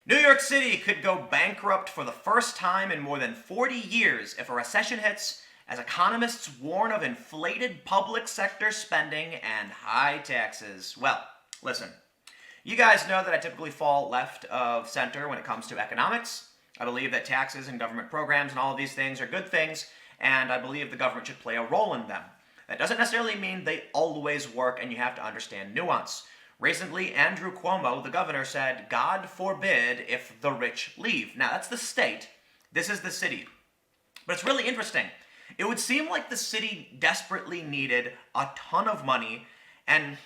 New York City could go bankrupt for the first time in more than 40 years if a recession hits, as economists warn of inflated public sector spending and high taxes. Well, listen, you guys know that I typically fall left of center when it comes to economics. I believe that taxes and government programs and all of these things are good things, and I believe the government should play a role in them. That doesn't necessarily mean they always work, and you have to understand nuance. Recently, Andrew Cuomo, the governor, said, "God forbid if the rich leave." Now, that's the state. This is the city. But it's really interesting. It would seem like the city desperately needed a ton of money and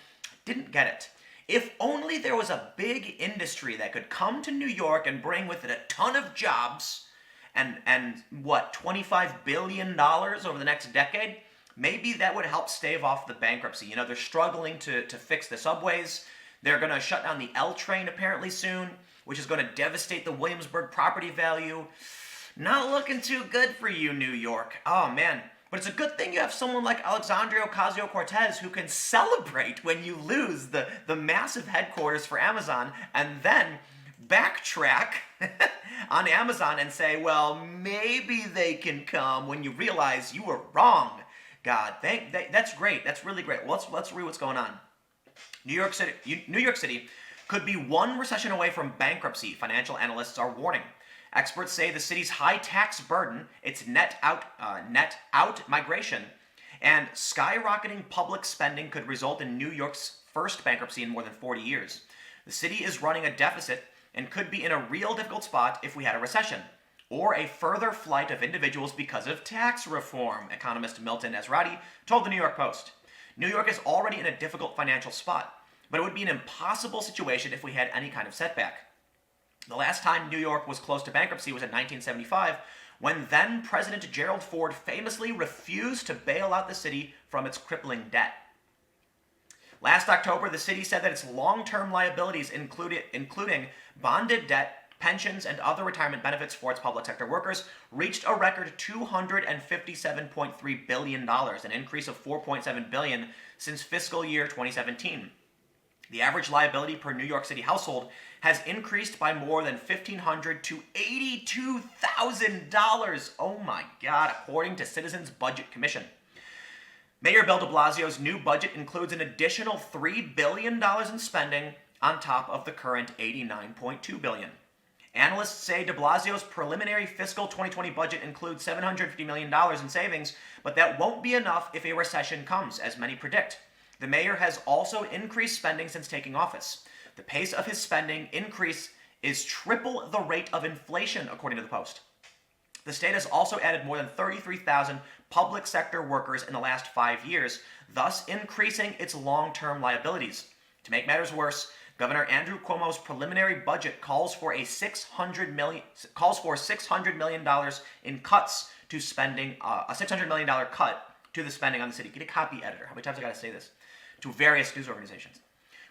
didn't get it. If only there was a big industry that could come to New York and bring with it a ton of jobs and what, $25 billion over the next decade? Maybe that would help stave off the bankruptcy. You know, they're struggling to fix the subways. They're going to shut down the L train apparently soon, which is going to devastate the Williamsburg property value. Not looking too good for you, New York. Oh, man. But it's a good thing you have someone like Alexandria OcasioCortez who can celebrate when you lose the massive headquarters for Amazon and then backtrack on Amazon and say, well, maybe they can come when you realize you were wrong. God, that's great. That's really great. Let's read what's going on. New York City could be one recession away from bankruptcy, financial analysts are warning. Experts say the city's high tax burden, its net out migration, and skyrocketing public spending could result in New York's first bankruptcy in more than 40 years. The city is running a deficit and could be in a real difficult spot if we had a recession, or a further flight of individuals because of tax reform, economist Milton Ezrati told the New York Post. New York is already in a difficult financial spot, but it would be an impossible situation if we had any kind of setback. The last time New York was close to bankruptcy was in 1975, when then President Gerald Ford famously refused to bail out the city from its crippling debt. Last October, the city said that its long-term liabilities, including bonded debt, pensions, and other retirement benefits for its public sector workers, reached a record $257.3 billion, an increase of $4.7 billion since fiscal year 2017. The average liability per New York City household has increased by more than $1,500 to $82,000. Oh my God, according to Citizens Budget Commission. Mayor Bill de Blasio's new budget includes an additional $3 billion in spending on top of the current $89.2 billion. Analysts say de Blasio's preliminary fiscal 2020 budget includes $750 million in savings, but that won't be enough if a recession comes, as many predict. The mayor has also increased spending since taking office. The pace of his spending increase is triple the rate of inflation, according to the Post. The state has also added more than 33,000 public sector workers in the last 5 years, thus increasing its long-term liabilities. To make matters worse, Governor Andrew Cuomo's preliminary budget calls for $600 million in cuts to spending, a $600 million cut to the spending on the city. Get a copy editor. How many times I got to say this? To various news organizations.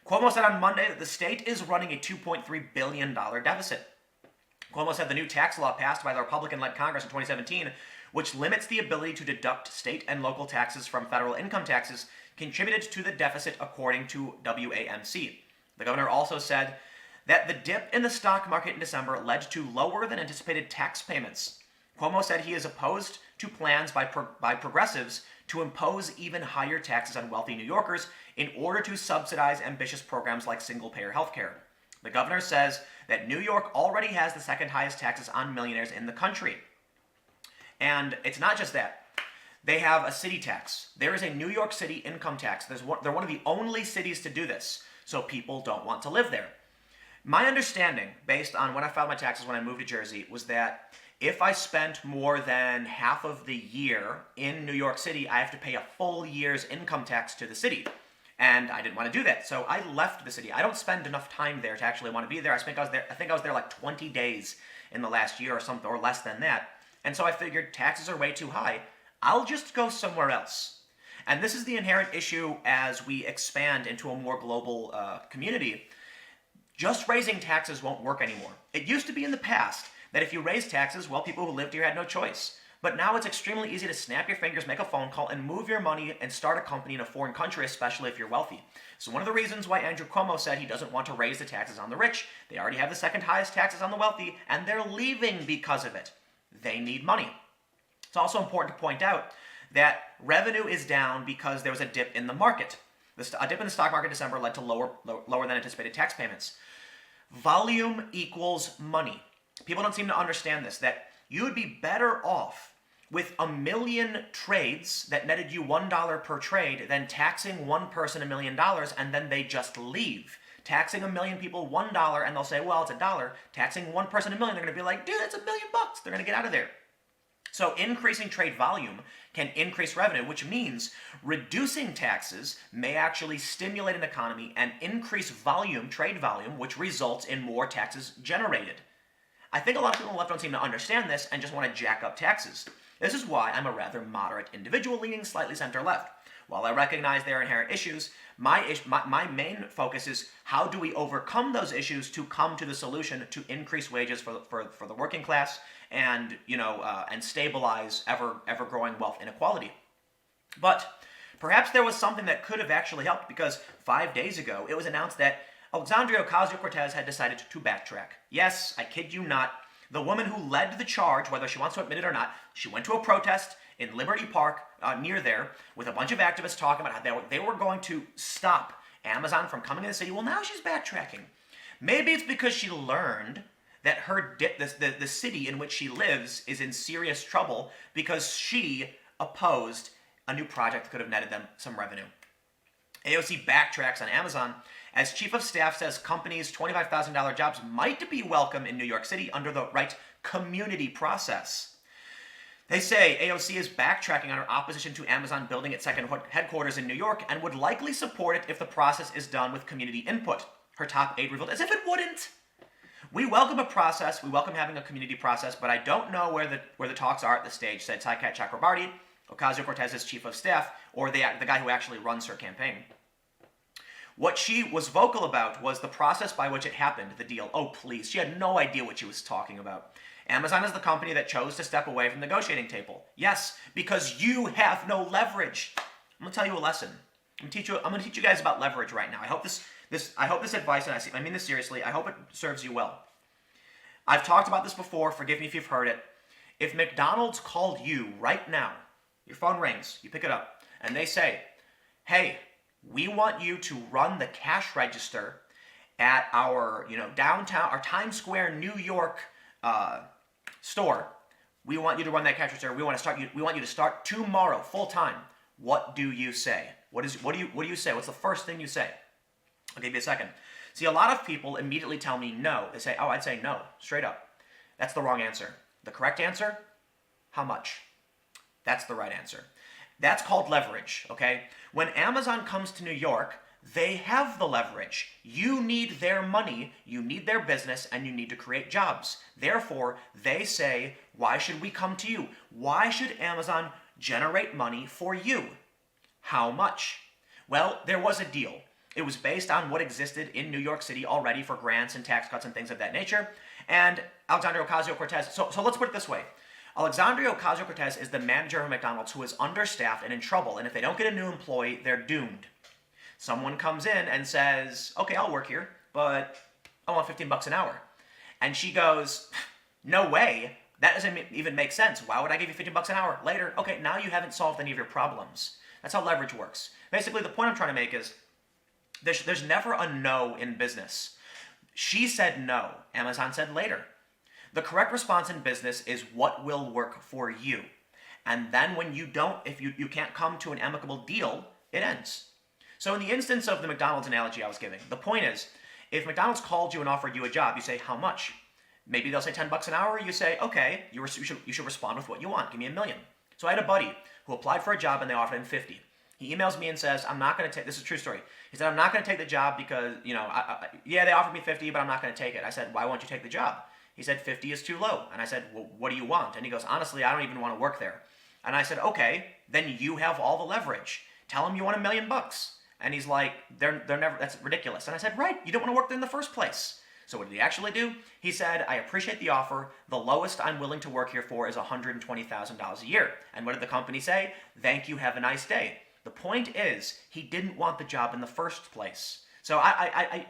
Cuomo said on Monday that the state is running a $2.3 billion deficit. Cuomo said the new tax law passed by the Republican-led Congress in 2017, which limits the ability to deduct state and local taxes from federal income taxes, contributed to the deficit, according to WAMC. The governor also said that the dip in the stock market in December led to lower than anticipated tax payments. Cuomo said he is opposed to plans by progressives to impose even higher taxes on wealthy New Yorkers in order to subsidize ambitious programs like single-payer health care. The governor says that New York already has the second highest taxes on millionaires in the country. And it's not just that. They have a city tax. There is a New York City income tax. They're one of the only cities to do this, so people don't want to live there. My understanding, based on when I filed my taxes when I moved to Jersey, was that if I spent more than half of the year in New York City, I have to pay a full year's income tax to the city. And I didn't want to do that, so I left the city. I don't spend enough time there to actually want to be there. I think I was there like 20 days in the last year or something, or less than that. And so I figured taxes are way too high. I'll just go somewhere else. And this is the inherent issue as we expand into a more global community. Just raising taxes won't work anymore. It used to be in the past that if you raise taxes, well, people who lived here had no choice. But now it's extremely easy to snap your fingers, make a phone call, and move your money and start a company in a foreign country, especially if you're wealthy. So one of the reasons why Andrew Cuomo said he doesn't want to raise the taxes on the rich, they already have the second highest taxes on the wealthy, and they're leaving because of it. They need money. It's also important to point out that revenue is down because there was a dip in the market. A dip in the stock market in December led to lower than anticipated tax payments. Volume equals money. People don't seem to understand this, that you would be better off with 1 million trades that netted you $1 per trade than taxing one person $1 million and then they just leave. Taxing 1 million people $1 and they'll say, well, it's $1. Taxing one person $1 million, they're going to be like, dude, that's $1 million bucks. They're going to get out of there. So increasing trade volume can increase revenue, which means reducing taxes may actually stimulate an economy and increase volume, trade volume, which results in more taxes generated. I think a lot of people on the left don't seem to understand this and just want to jack up taxes. This is why I'm a rather moderate individual leaning slightly center-left. While I recognize there are inherent issues, my main focus is how do we overcome those issues to come to the solution to increase wages for the working class and and stabilize ever growing wealth inequality. But perhaps there was something that could have actually helped, because 5 days ago it was announced that Alexandria OcasioCortez had decided to backtrack. Yes, I kid you not. The woman who led the charge, whether she wants to admit it or not, she went to a protest in Liberty Park near there with a bunch of activists talking about how they were going to stop Amazon from coming to the city. Well, now she's backtracking. Maybe it's because she learned that the city in which she lives is in serious trouble because she opposed a new project that could have netted them some revenue. AOC Backtracks on Amazon. As chief of staff says, companies' $25,000 jobs might be welcome in New York City under the right community process. They say AOC is backtracking on her opposition to Amazon building its second headquarters in New York and would likely support it if the process is done with community input. Her top aide revealed, as if it wouldn't. We welcome a process, we welcome having a community process, but I don't know where the talks are at this stage, said Saikat Chakrabarty, Ocasio-Cortez's chief of staff, or the guy who actually runs her campaign. What she was vocal about was the process by which it happened, the deal. Oh, please. She had no idea what she was talking about. Amazon is the company that chose to step away from the negotiating table. Yes, because you have no leverage. I'm going to tell you a lesson. I'm going to teach you guys about leverage right now. I hope this advice, and I mean this seriously, I hope it serves you well. I've talked about this before. Forgive me if you've heard it. If McDonald's called you right now, your phone rings, you pick it up, and they say, hey, we want you to run the cash register at our, downtown, our Times Square, New York store. We want you to run that cash register. We want you to start tomorrow, full time. What do you say? What do you say? What's the first thing you say? I'll give you a second. See, a lot of people immediately tell me no. They say, oh, I'd say no, straight up. That's the wrong answer. The correct answer, how much? That's the right answer. That's called leverage, okay? When Amazon comes to New York, they have the leverage. You need their money, you need their business, and you need to create jobs. Therefore, they say, why should we come to you? Why should Amazon generate money for you? How much? Well, there was a deal. It was based on what existed in New York City already for grants and tax cuts and things of that nature. And Alexandria Ocasio-Cortez, so let's put it this way. Alexandria Ocasio-Cortez is the manager of McDonald's who is understaffed and in trouble, and if they don't get a new employee, they're doomed. Someone comes in and says, okay, I'll work here, but I want $15 an hour. And she goes, no way, that doesn't even make sense. Why would I give you $15 an hour? Later, okay, now you haven't solved any of your problems. That's how leverage works. Basically, the point I'm trying to make is there's never a no in business. She said no, Amazon said later. The correct response in business is what will work for you. And then when you don't, if you can't come to an amicable deal, it ends. So in the instance of the McDonald's analogy I was giving, the point is, if McDonald's called you and offered you a job, you say, how much? Maybe they'll say $10 an hour, you say, okay, you should respond with what you want, give me $1 million. So I had a buddy who applied for a job and they offered him 50. He emails me and says, I'm not going to take, this is a true story. He said, I'm not going to take the job because, yeah, they offered me 50, but I'm not going to take it. I said, why won't you take the job? He said, 50 is too low. And I said, well, what do you want? And he goes, honestly, I don't even want to work there. And I said, okay, then you have all the leverage. Tell him you want $1 million. And he's like, they're never, that's ridiculous. And I said, right, you don't want to work there in the first place. So what did he actually do? He said, I appreciate the offer. The lowest I'm willing to work here for is $120,000 a year. And what did the company say? Thank you, have a nice day. The point is, he didn't want the job in the first place. So I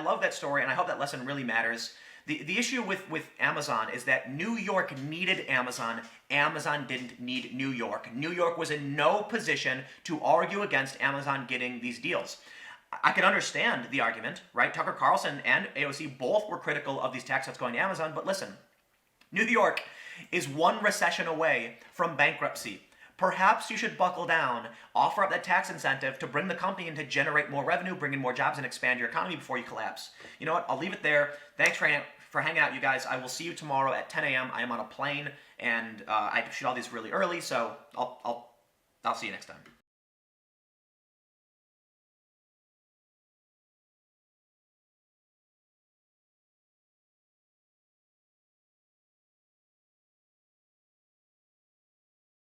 love that story, and I hope that lesson really matters. The issue with Amazon is that New York needed Amazon. Amazon didn't need New York. New York was in no position to argue against Amazon getting these deals. I can understand the argument, right? Tucker Carlson and AOC both were critical of these tax cuts going to Amazon, but listen, New York is one recession away from bankruptcy. Perhaps you should buckle down, offer up that tax incentive to bring the company in to generate more revenue, bring in more jobs, and expand your economy before you collapse. You know what? I'll leave it there. Thanks for hanging out, you guys. I will see you tomorrow at 10 a.m. I am on a plane, and I shoot all these really early, so I'll see you next time.